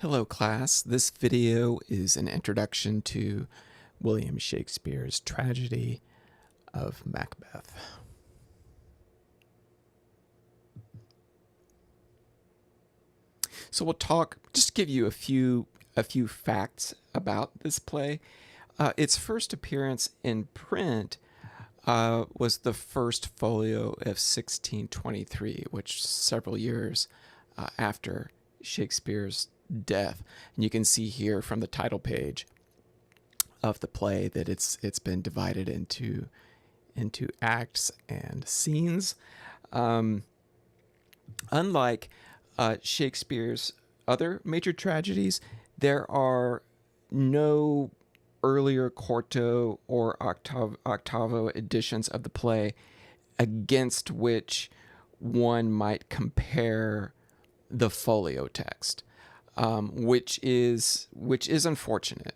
Hello class, this video is an introduction to William Shakespeare's tragedy of Macbeth. So we'll just give you a few facts about this play. Its first appearance in print was the first folio of 1623, which several years after Shakespeare's death. And you can see here from the title page of the play that it's been divided into acts and scenes. Unlike Shakespeare's other major tragedies, there are no earlier quarto or octavo editions of the play against which one might compare the folio text, which is unfortunate.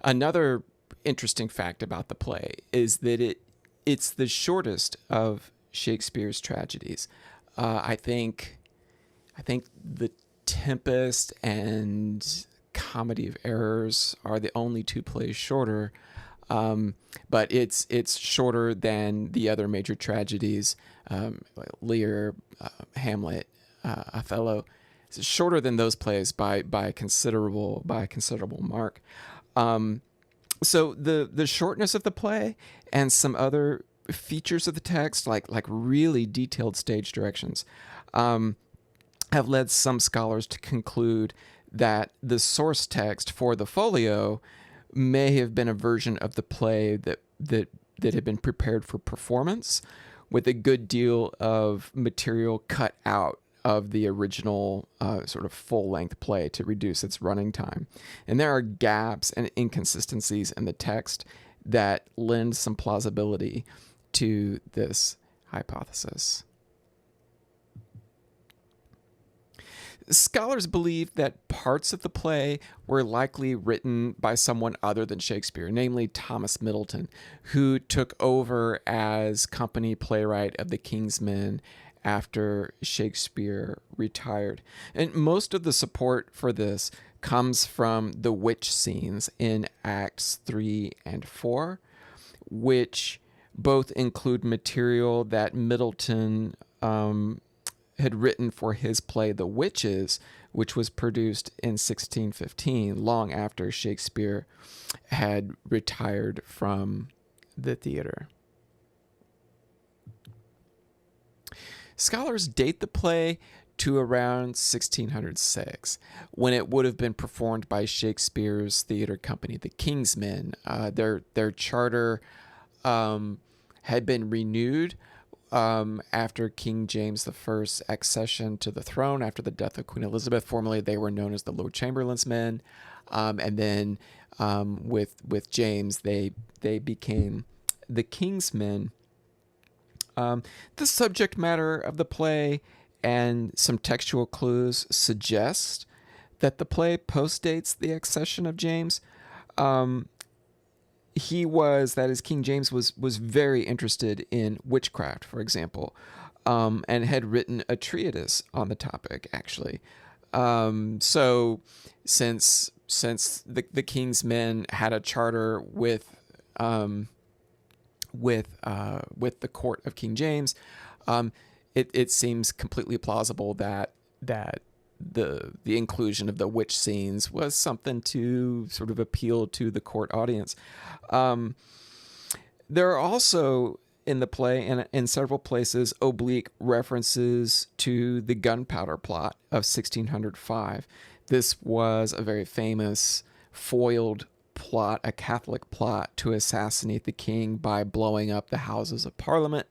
Another interesting fact about the play is that it's the shortest of Shakespeare's tragedies. I think The Tempest and Comedy of Errors are the only two plays shorter, but it's shorter than the other major tragedies, like Lear, Hamlet, Othello. It's shorter than those plays by a considerable mark. So the shortness of the play and some other features of the text, like really detailed stage directions, have led some scholars to conclude that the source text for the folio may have been a version of the play that had been prepared for performance, with a good deal of material cut out of the original sort of full-length play to reduce its running time. And there are gaps and inconsistencies in the text that lend some plausibility to this hypothesis. Scholars believe that parts of the play were likely written by someone other than Shakespeare, namely Thomas Middleton, who took over as company playwright of the King's Men after Shakespeare retired. And most of the support for this comes from the witch scenes in Acts 3 and 4, which both include material that Middleton had written for his play The Witches, which was produced in 1615, long after Shakespeare had retired from the theater. Scholars date the play to around 1606, when it would have been performed by Shakespeare's theater company, the King's Men. Their charter had been renewed after King James I's accession to the throne after the death of Queen Elizabeth. Formerly, they were known as the Lord Chamberlain's Men, and then with James, they became the King's Men. The subject matter of the play and some textual clues suggest that the play postdates the accession of James. King James was very interested in witchcraft, for example, and had written a treatise on the topic, actually. So since the King's Men had a charter with the court of King James, it seems completely plausible that the inclusion of the witch scenes was something to sort of appeal to the court audience. There are also in the play and in several places oblique references to the gunpowder plot of 1605. This was a very famous foiled plot, a Catholic plot to assassinate the king by blowing up the Houses of Parliament.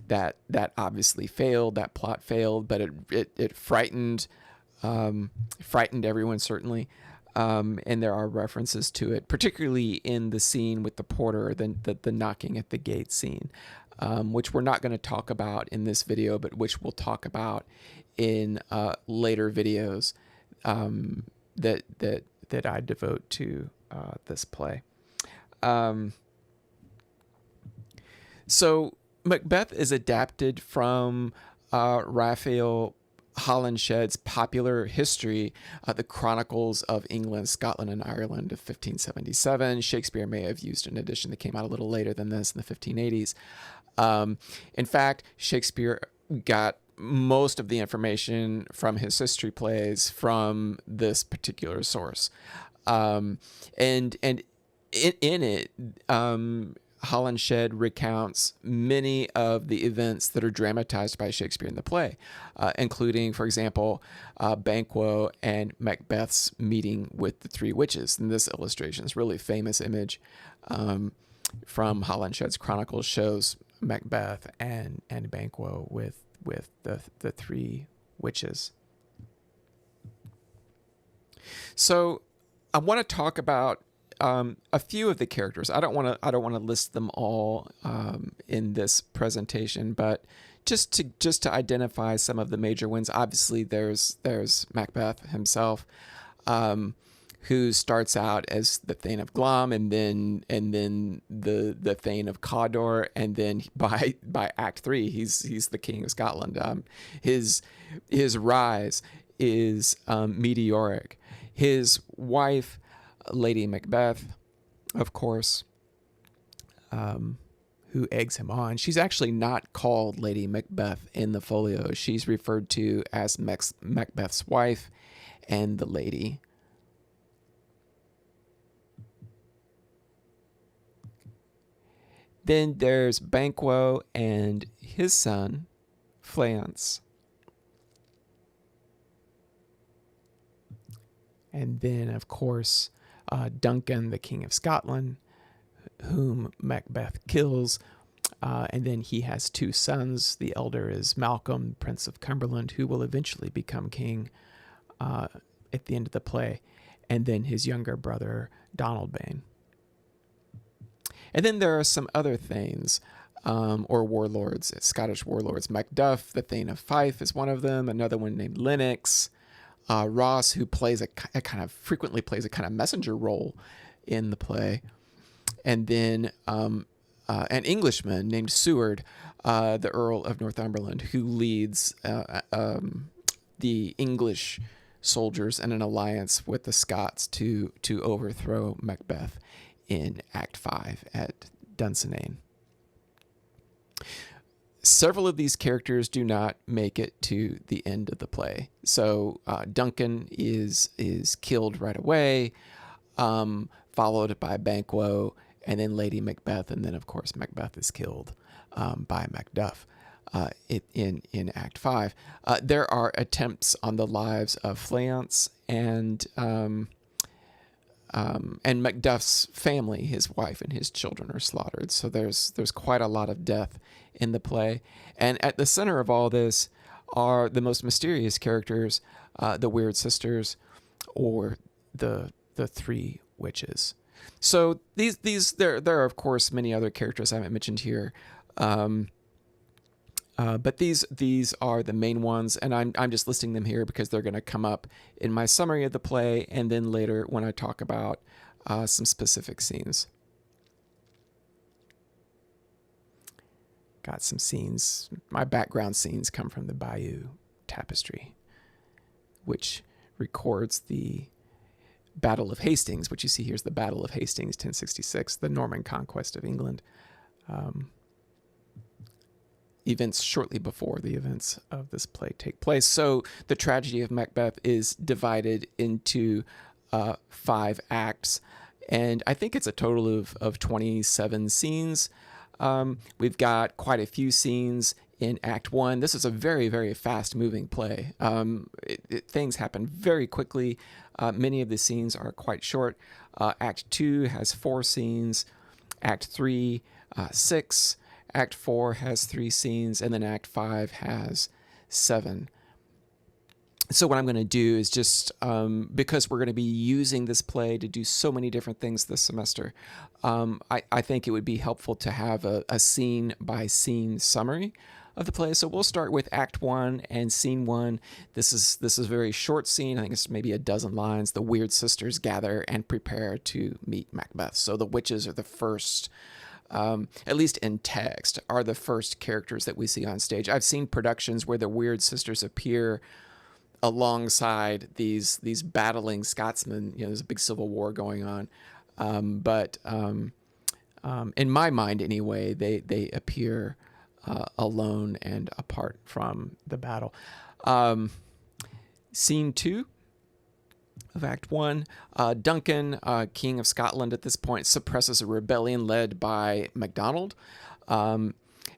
That obviously failed. That plot failed, but it frightened everyone, certainly. And there are references to it, particularly in the scene with the porter, the knocking at the gate scene, which we're not going to talk about in this video, but which we'll talk about in later videos that I devote to this play. So Macbeth is adapted from Raphael Holinshed's popular history, The Chronicles of England, Scotland, and Ireland of 1577. Shakespeare may have used an edition that came out a little later than this in the 1580s. In fact, Shakespeare got most of the information from his history plays from this particular source. And in it, Holinshed recounts many of the events that are dramatized by Shakespeare in the play, including, for example, Banquo and Macbeth's meeting with the three witches. And this illustration is a really famous image from Holinshed's Chronicles, shows Macbeth and Banquo with the three witches. So I want to talk about a few of the characters. I don't want to list them all in this presentation, but just to identify some of the major ones. Obviously, there's Macbeth himself, who starts out as the Thane of Glum, and then the Thane of Cawdor, and then by Act 3, he's the King of Scotland. His rise is meteoric. His wife, Lady Macbeth, of course, who eggs him on. She's actually not called Lady Macbeth in the folio. She's referred to as Macbeth's wife and the lady. Then there's Banquo and his son, Fleance. And then, of course, Duncan, the King of Scotland, whom Macbeth kills. And then he has two sons. The elder is Malcolm, Prince of Cumberland, who will eventually become king at the end of the play. And then his younger brother, Donalbain. And then there are some other Thanes, or warlords, Scottish warlords. Macduff, the Thane of Fife, is one of them. Another one named Lennox. Ross, who frequently plays a kind of messenger role in the play. And then an Englishman named Seward, the Earl of Northumberland, who leads the English soldiers in an alliance with the Scots to overthrow Macbeth in Act 5 at Dunsinane. Several of these characters do not make it to the end of the play. So Duncan is killed right away, followed by Banquo, and then Lady Macbeth, and then, of course, Macbeth is killed by Macduff in Act 5. There are attempts on the lives of Fleance and Macduff's family, his wife and his children, are slaughtered. So there's quite a lot of death in the play. And at the center of all this are the most mysterious characters, the Weird Sisters, or the three witches. So there are, of course, many other characters I haven't mentioned here. But these are the main ones, and I'm just listing them here because they're going to come up in my summary of the play, and then later when I talk about some specific scenes. Got some scenes. My background scenes come from the Bayeux Tapestry, which records the Battle of Hastings, which you see here is the Battle of Hastings, 1066, the Norman conquest of England. Events shortly before the events of this play take place. So the tragedy of Macbeth is divided into 5 acts, and I think it's a total of 27 scenes. We've got quite a few scenes in Act 1. This is a very, very fast-moving play. Things happen very quickly. Many of the scenes are quite short. Act 2 has 4 scenes. Act 3, 6. Act 4 has 3 scenes, and then Act 5 has 7. So what I'm going to do is just, because we're going to be using this play to do so many different things this semester, I think it would be helpful to have a scene-by-scene summary of the play. So we'll start with Act 1 and Scene 1. This is a very short scene. I think it's maybe a dozen lines. The Weird Sisters gather and prepare to meet Macbeth. So the witches are the first at least in text, are the first characters that we see on stage. I've seen productions where the Weird Sisters appear alongside these battling Scotsmen. You know, there's a big civil war going on, but in my mind, anyway, they appear alone and apart from the battle. Scene 2 of Act 1, Duncan, King of Scotland at this point, suppresses a rebellion led by MacDonald.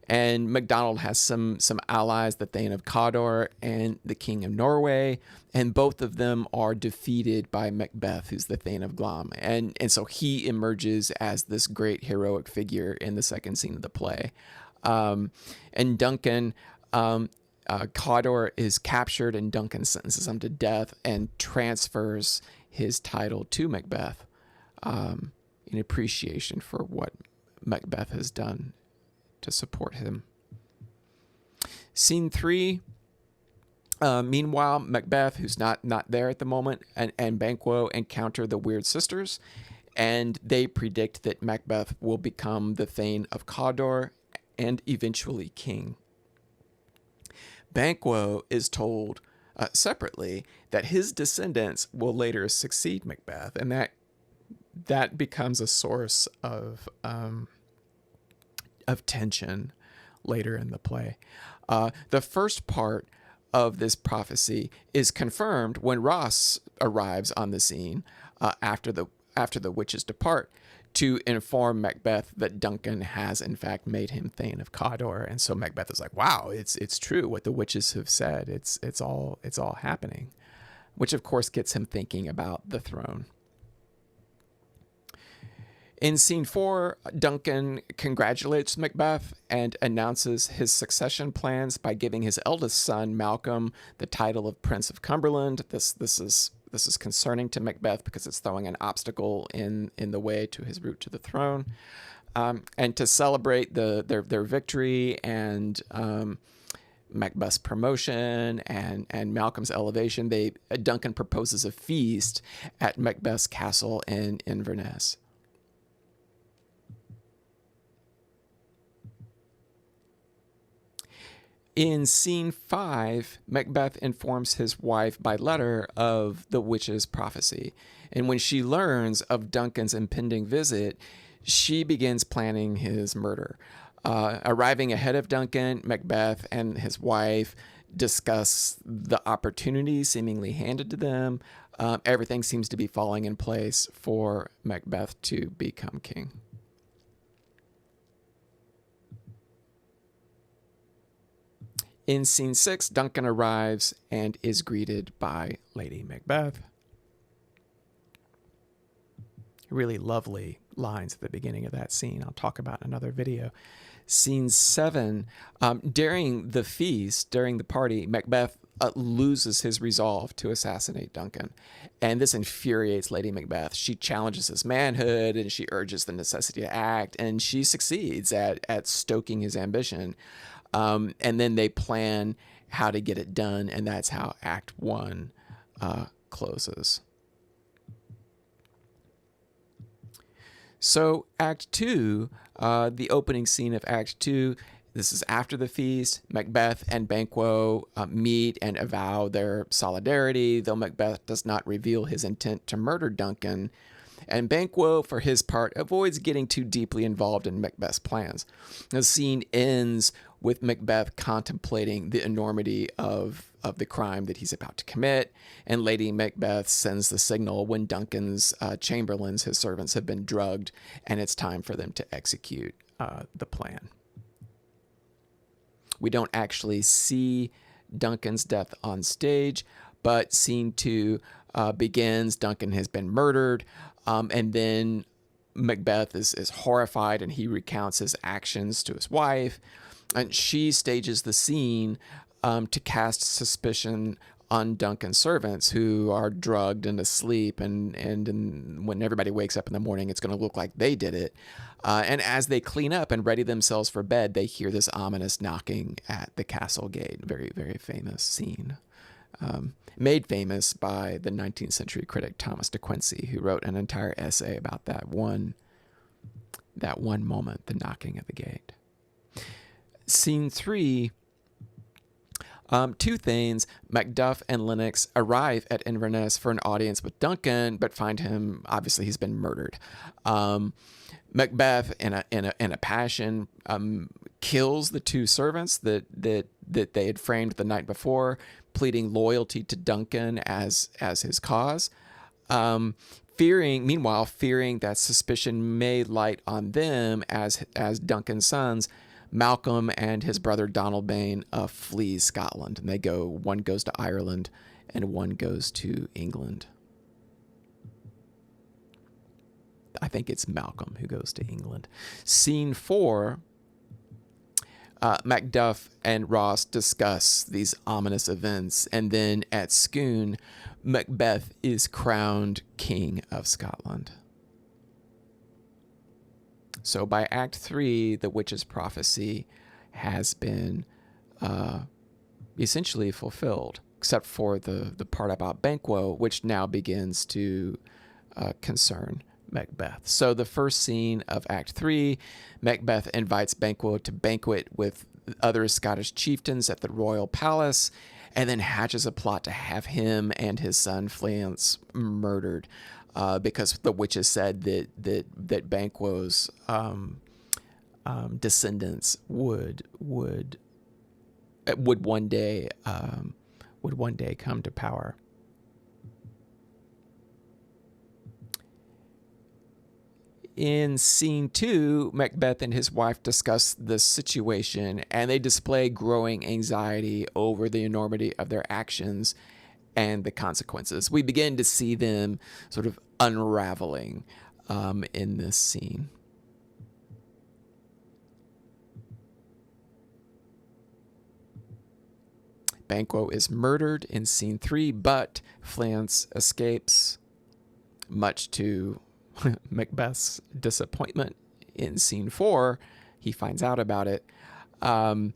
And MacDonald has some allies, the Thane of Cawdor and the King of Norway, and both of them are defeated by Macbeth, who's the Thane of Glam. And so he emerges as this great heroic figure in the second scene of the play. And Duncan, Cawdor is captured, and Duncan sentences him to death and transfers his title to Macbeth in appreciation for what Macbeth has done to support him. Scene 3. Meanwhile, Macbeth, who's not there at the moment, and Banquo encounter the Weird Sisters, and they predict that Macbeth will become the Thane of Cawdor and eventually king. Banquo is told separately that his descendants will later succeed Macbeth, and that becomes a source of tension later in the play. The first part of this prophecy is confirmed when Ross arrives on the scene after the witches depart to inform Macbeth that Duncan has in fact made him Thane of Cawdor. And so Macbeth is like, wow, it's true what the witches have said. It's all happening, which of course gets him thinking about the throne. In scene 4, Duncan congratulates Macbeth and announces his succession plans by giving his eldest son, Malcolm, the title of Prince of Cumberland. This is concerning to Macbeth because it's throwing an obstacle in the way to his route to the throne. And to celebrate their victory and Macbeth's promotion and Malcolm's elevation, Duncan proposes a feast at Macbeth's castle in Inverness. In scene 5, Macbeth informs his wife by letter of the witch's prophecy. And when she learns of Duncan's impending visit, she begins planning his murder. Arriving ahead of Duncan, Macbeth and his wife discuss the opportunity seemingly handed to them. Everything seems to be falling in place for Macbeth to become king. In scene 6, Duncan arrives and is greeted by Lady Macbeth. Really lovely lines at the beginning of that scene I'll talk about in another video. Scene 7, during the feast, during the party, Macbeth loses his resolve to assassinate Duncan. And this infuriates Lady Macbeth. She challenges his manhood and she urges the necessity to act, and she succeeds at stoking his ambition. And then they plan how to get it done, and that's how Act 1 closes. So Act 2, the opening scene of Act 2, this is after the feast. Macbeth and Banquo meet and avow their solidarity, though Macbeth does not reveal his intent to murder Duncan. And Banquo, for his part, avoids getting too deeply involved in Macbeth's plans. The scene ends with Macbeth contemplating the enormity of the crime that he's about to commit, and Lady Macbeth sends the signal when Duncan's chamberlains, his servants, have been drugged, and it's time for them to execute the plan. We don't actually see Duncan's death on stage, but scene 2 begins. Duncan has been murdered, and then Macbeth is horrified, and he recounts his actions to his wife. And she stages the scene to cast suspicion on Duncan's servants, who are drugged and asleep. And when everybody wakes up in the morning, it's going to look like they did it. And as they clean up and ready themselves for bed, they hear this ominous knocking at the castle gate. Very, very famous scene. Made famous by the 19th century critic Thomas de Quincey, who wrote an entire essay about that one that one moment, the knocking at the gate. Scene 3, two Thanes, Macduff and Lennox, arrive at Inverness for an audience with Duncan, but find him, obviously he's been murdered. Macbeth, in a passion, kills the two servants that they had framed the night before, pleading loyalty to Duncan as his cause. Fearing that suspicion may light on them as Duncan's sons, Malcolm and his brother Donalbain flee Scotland, and one goes to Ireland and one goes to England. I think it's Malcolm who goes to England. Scene 4, Macduff and Ross discuss these ominous events, and then at Scone, Macbeth is crowned King of Scotland. So by Act 3, the witch's prophecy has been essentially fulfilled, except for the part about Banquo, which now begins to concern Macbeth. So the first scene of Act 3, Macbeth invites Banquo to banquet with other Scottish chieftains at the royal palace, and then hatches a plot to have him and his son Fleance murdered, because the witches said that Banquo's descendants would one day come to power. In scene 2, Macbeth and his wife discuss the situation, and they display growing anxiety over the enormity of their actions and the consequences. We begin to see them sort of unraveling in this scene. Banquo is murdered in scene 3, but Fleance escapes, much to Macbeth's disappointment. In scene 4, he finds out about it. And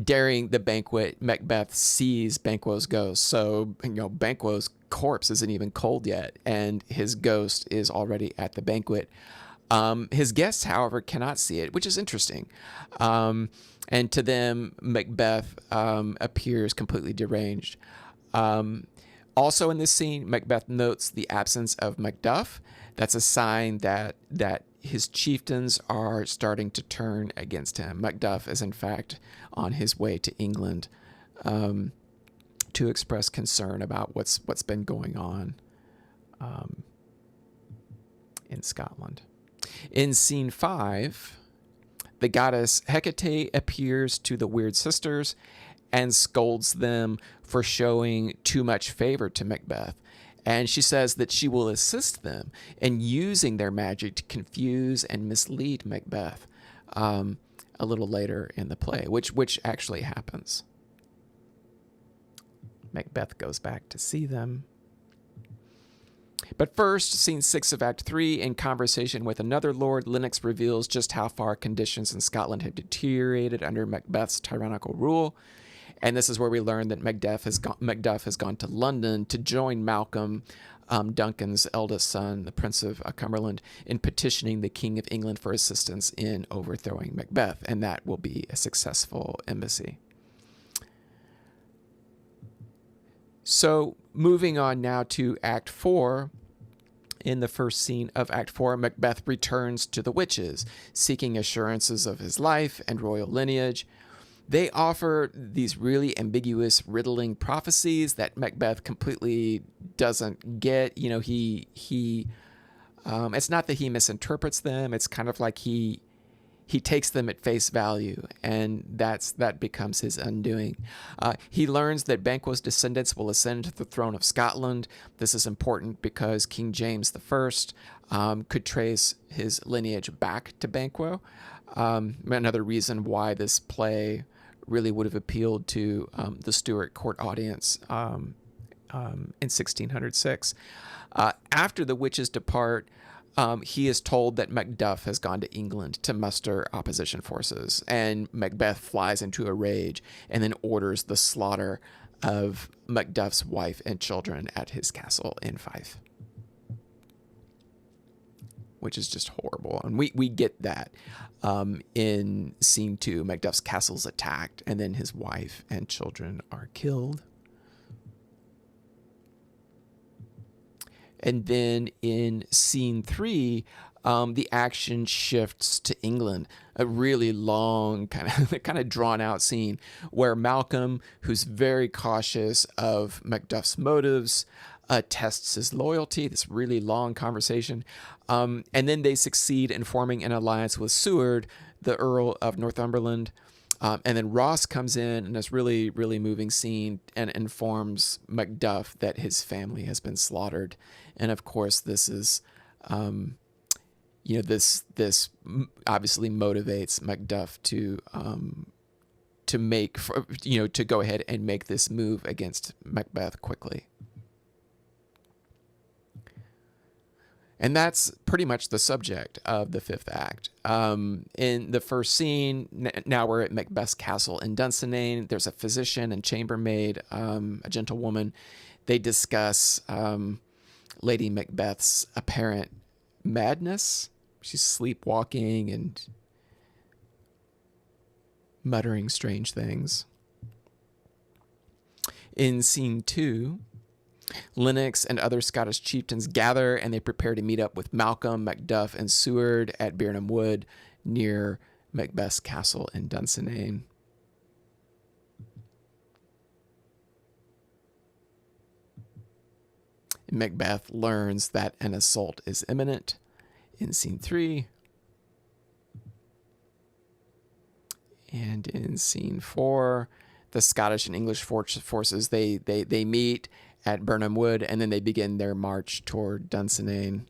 during the banquet, Macbeth sees Banquo's ghost. So, Banquo's corpse isn't even cold yet, and his ghost is already at the banquet. His guests, however, cannot see it, which is interesting. And to them, Macbeth appears completely deranged. Also in this scene, Macbeth notes the absence of Macduff. That's a sign that his chieftains are starting to turn against him. Macduff is, in fact, on his way to England to express concern about what's been going on in Scotland. In scene 5, the goddess Hecate appears to the Weird Sisters and scolds them for showing too much favor to Macbeth. And she says that she will assist them in using their magic to confuse and mislead Macbeth a little later in the play, which actually happens. Macbeth goes back to see them. But first, scene 6 of Act 3, in conversation with another lord, Lennox reveals just how far conditions in Scotland have deteriorated under Macbeth's tyrannical rule. And this is where we learn that Macduff has gone to London to join Malcolm, Duncan's eldest son, the Prince of Cumberland, in petitioning the King of England for assistance in overthrowing Macbeth. And that will be a successful embassy. So moving on now to Act 4. In the first scene of Act 4, Macbeth returns to the witches, seeking assurances of his life and royal lineage. They offer these really ambiguous, riddling prophecies that Macbeth completely doesn't get. It's not that he misinterprets them. It's kind of like he takes them at face value, and that becomes his undoing. He learns that Banquo's descendants will ascend to the throne of Scotland. This is important because King James I could trace his lineage back to Banquo. Another reason why this play really would have appealed to the Stuart court audience in 1606. After the witches depart, he is told that Macduff has gone to England to muster opposition forces, and Macbeth flies into a rage and then orders the slaughter of Macduff's wife and children at his castle in Fife. which is just horrible. And we get that in scene 2. Macduff's castle's attacked, and then his wife and children are killed. And then in scene 3, the action shifts to England, a really long, kind of drawn out scene where Malcolm, who's very cautious of Macduff's motives, tests his loyalty, this really long conversation. And then they succeed in forming an alliance with Seward, the Earl of Northumberland. And then Ross comes in this really, really moving scene and informs Macduff that his family has been slaughtered. And of course, this is, this obviously motivates Macduff to go ahead and make this move against Macbeth quickly. And that's pretty much the subject of the 5th act. In the first scene, now we're at Macbeth's castle in Dunsinane. There's a physician and chambermaid, a gentlewoman. They discuss Lady Macbeth's apparent madness. She's sleepwalking and muttering strange things. In scene 2, Lennox and other Scottish chieftains gather and they prepare to meet up with Malcolm, Macduff, and Seward at Birnam Wood near Macbeth's castle in Dunsinane. Macbeth learns that an assault is imminent in scene 3. And in scene 4, the Scottish and English forces, they meet at Birnam Wood, and then they begin their march toward Dunsinane.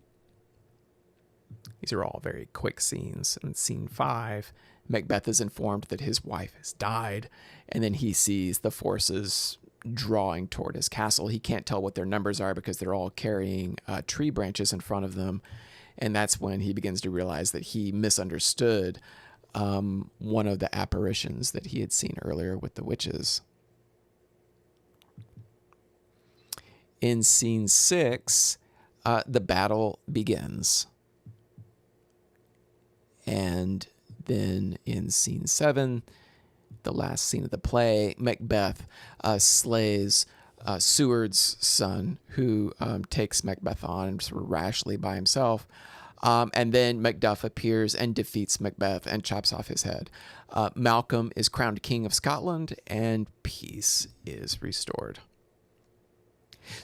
These are all very quick scenes. In scene 5, Macbeth is informed that his wife has died, and then he sees the forces drawing toward his castle. He can't tell what their numbers are because they're all carrying tree branches in front of them, and that's when he begins to realize that he misunderstood one of the apparitions that he had seen earlier with the witches. In scene 6, the battle begins. And then in scene 7, the last scene of the play, Macbeth slays Seward's son, who takes Macbeth on sort of rashly by himself. And then Macduff appears and defeats Macbeth and chops off his head. Malcolm is crowned King of Scotland, and peace is restored.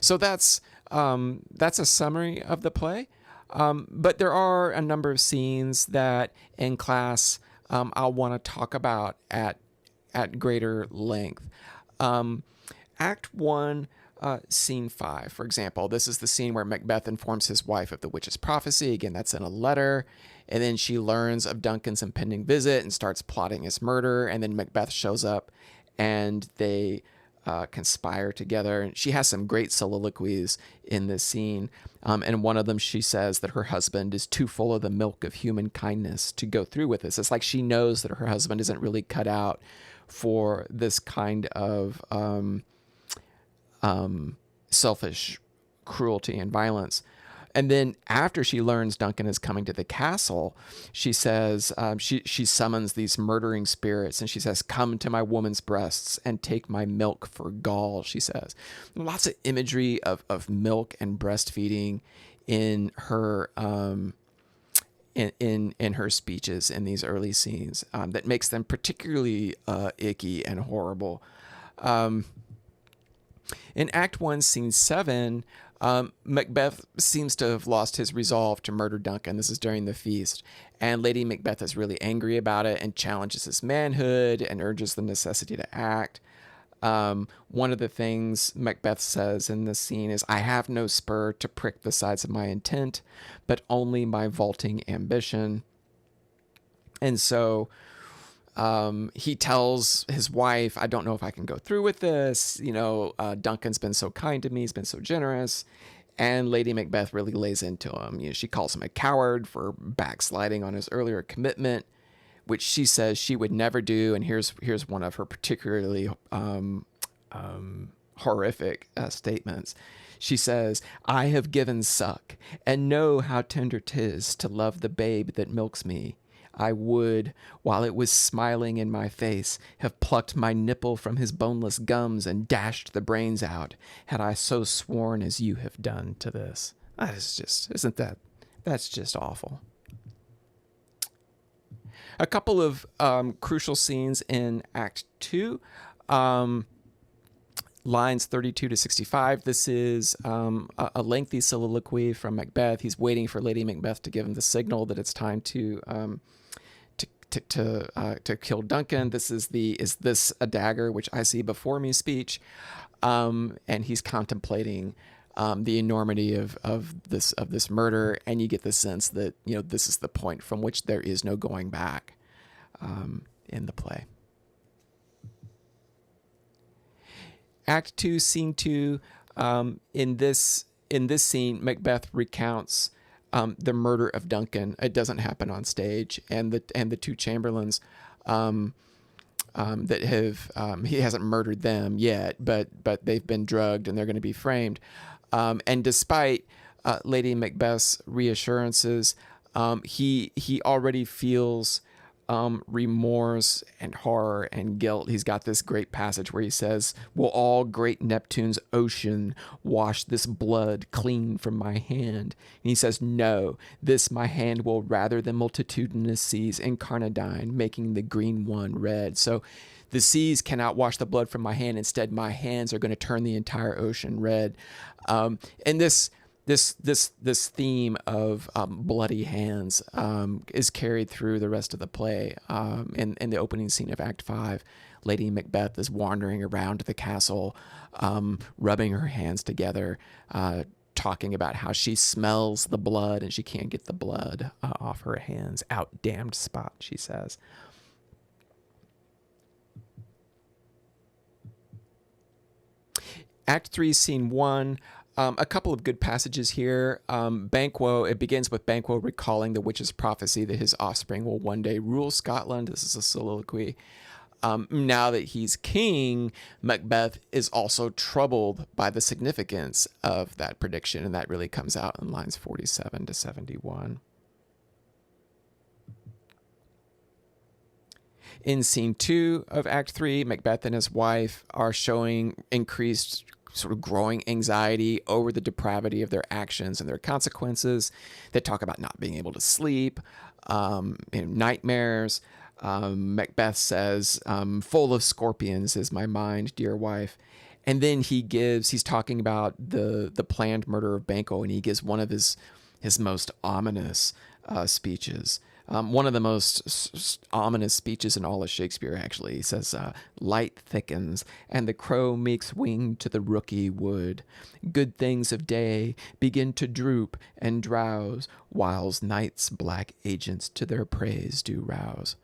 So that's a summary of the play. But there are a number of scenes that in class I'll want to talk about at greater length. Act 1, scene 5, for example. This is the scene where Macbeth informs his wife of the witch's prophecy. Again, that's in a letter. And then she learns of Duncan's impending visit and starts plotting his murder. And then Macbeth shows up and they conspire together. And she has some great soliloquies in this scene. And one of them, she says that her husband is too full of the milk of human kindness to go through with this. It's like she knows that her husband isn't really cut out for this kind of selfish cruelty and violence. And then after she learns Duncan is coming to the castle, she says, she summons these murdering spirits and she says, "Come to my woman's breasts and take my milk for gall," she says. Lots of imagery of milk and breastfeeding in her in her speeches in these early scenes that makes them particularly icky and horrible. In Act 1, Scene 7, Macbeth seems to have lost his resolve to murder Duncan. This is during the feast. And Lady Macbeth is really angry about it and challenges his manhood and urges the necessity to act. One of the things Macbeth says in this scene is, "I have no spur to prick the sides of my intent, but only my vaulting ambition." And so he tells his wife, "I don't know if I can go through with this. Duncan's been so kind to me. He's been so generous." And Lady Macbeth really lays into him. She calls him a coward for backsliding on his earlier commitment, which she says she would never do. And here's one of her particularly horrific statements. She says, I have given suck, and know how tender 'tis to love the babe that milks me. I would, while it was smiling in my face, have plucked my nipple from his boneless gums and dashed the brains out, had I so sworn as you have done to this. That is just, that's just awful. A couple of crucial scenes in Act 2. Lines 32 to 65. This is a lengthy soliloquy from Macbeth. He's waiting for Lady Macbeth to give him the signal that it's time to kill Duncan. This is "Is this a dagger which I see before me?" speech, and he's contemplating the enormity of this murder, and you get the sense that this is the point from which there is no going back in the play. Act 2, Scene 2. In this scene, Macbeth recounts the murder of Duncan. It doesn't happen on stage, and the two chamberlains that have he hasn't murdered them yet, but they've been drugged and they're going to be framed. And despite Lady Macbeth's reassurances, he already feels remorse and horror and guilt. He's got this great passage where he says, "Will all great Neptune's ocean wash this blood clean from my hand?" And he says, "No, this my hand will rather than multitudinous seas incarnadine, making the green one red." So the seas cannot wash the blood from my hand. Instead, my hands are going to turn the entire ocean red. And this theme of bloody hands is carried through the rest of the play. In the opening scene of Act 5, Lady Macbeth is wandering around the castle, rubbing her hands together, talking about how she smells the blood and she can't get the blood off her hands. "Out damned spot," she says. Act 3, Scene 1. A couple of good passages here. Banquo, it begins with Banquo recalling the witch's prophecy that his offspring will one day rule Scotland. This is a soliloquy. Now that he's king, Macbeth is also troubled by the significance of that prediction, and that really comes out in lines 47 to 71. In Scene 2 of Act 3, Macbeth and his wife are showing increased sort of growing anxiety over the depravity of their actions and their consequences. They talk about not being able to sleep, nightmares. Macbeth says, "Full of scorpions is my mind, dear wife." And then he's talking about the planned murder of Banquo, and he gives one of his most ominous speeches. One of the most ominous speeches in all of Shakespeare, actually. He says, "Light thickens, and the crow makes wing to the rooky wood. Good things of day begin to droop and drowse, whiles night's black agents to their praise do rouse."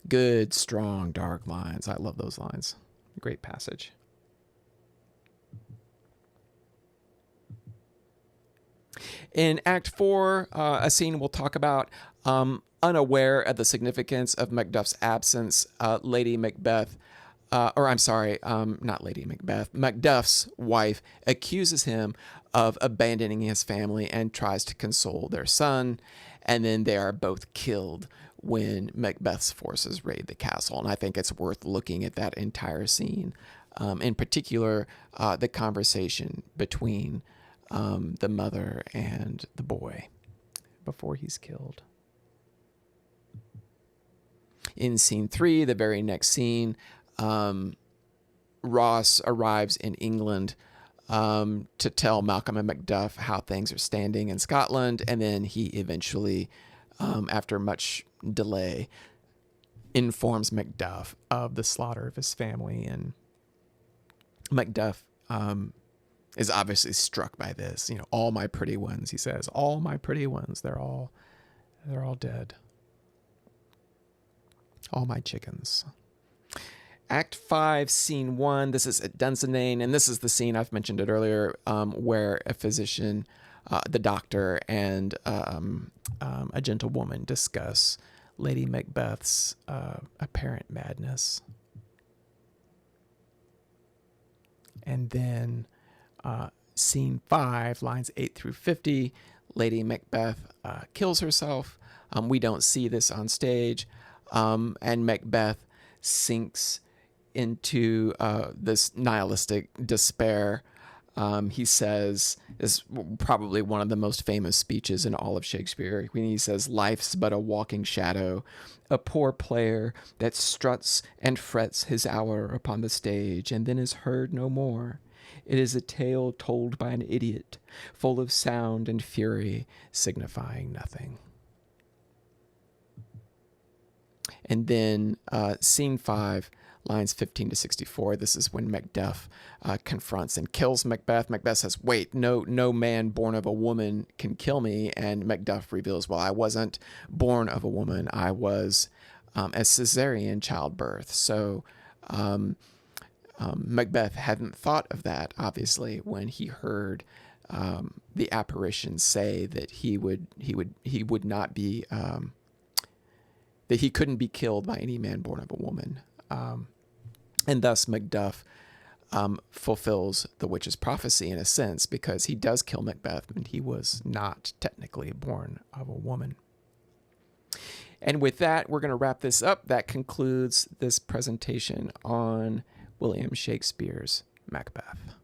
Good, strong, dark lines. I love those lines. Great passage. In Act 4, a scene we'll talk about, unaware of the significance of Macduff's absence, Lady Macbeth, not Lady Macbeth, Macduff's wife accuses him of abandoning his family and tries to console their son, and then they are both killed when Macbeth's forces raid the castle. And I think it's worth looking at that entire scene, in particular, the conversation between the mother and the boy before he's killed. In Scene 3, the very next scene, Ross arrives in England to tell Malcolm and Macduff how things are standing in Scotland, and then he eventually, after much delay, informs Macduff of the slaughter of his family, and Macduff is obviously struck by this. "All my pretty ones," he says, "all my pretty ones, they're all dead. All my chickens." Act 5, Scene 1. This is at Dunsinane, and this is the scene, I've mentioned it earlier, where a physician, the doctor, and a gentlewoman discuss Lady Macbeth's apparent madness. And then scene 5, lines 8 through 50, Lady Macbeth kills herself. We don't see this on stage. And Macbeth sinks into this nihilistic despair. He says, is probably one of the most famous speeches in all of Shakespeare, when he says, "Life's but a walking shadow, a poor player that struts and frets his hour upon the stage and then is heard no more. It is a tale told by an idiot, full of sound and fury, signifying nothing." And then scene 5, lines 15 to 64. This is when Macduff confronts and kills Macbeth. Macbeth says, "Wait, no man born of a woman can kill me." And Macduff reveals, "Well, I wasn't born of a woman. I was a cesarean childbirth." So Macbeth hadn't thought of that, obviously, when he heard the apparition say that he would not be that he couldn't be killed by any man born of a woman. And thus Macduff fulfills the witch's prophecy in a sense, because he does kill Macbeth, and he was not technically born of a woman. And with that, we're going to wrap this up. That concludes this presentation on William Shakespeare's Macbeth.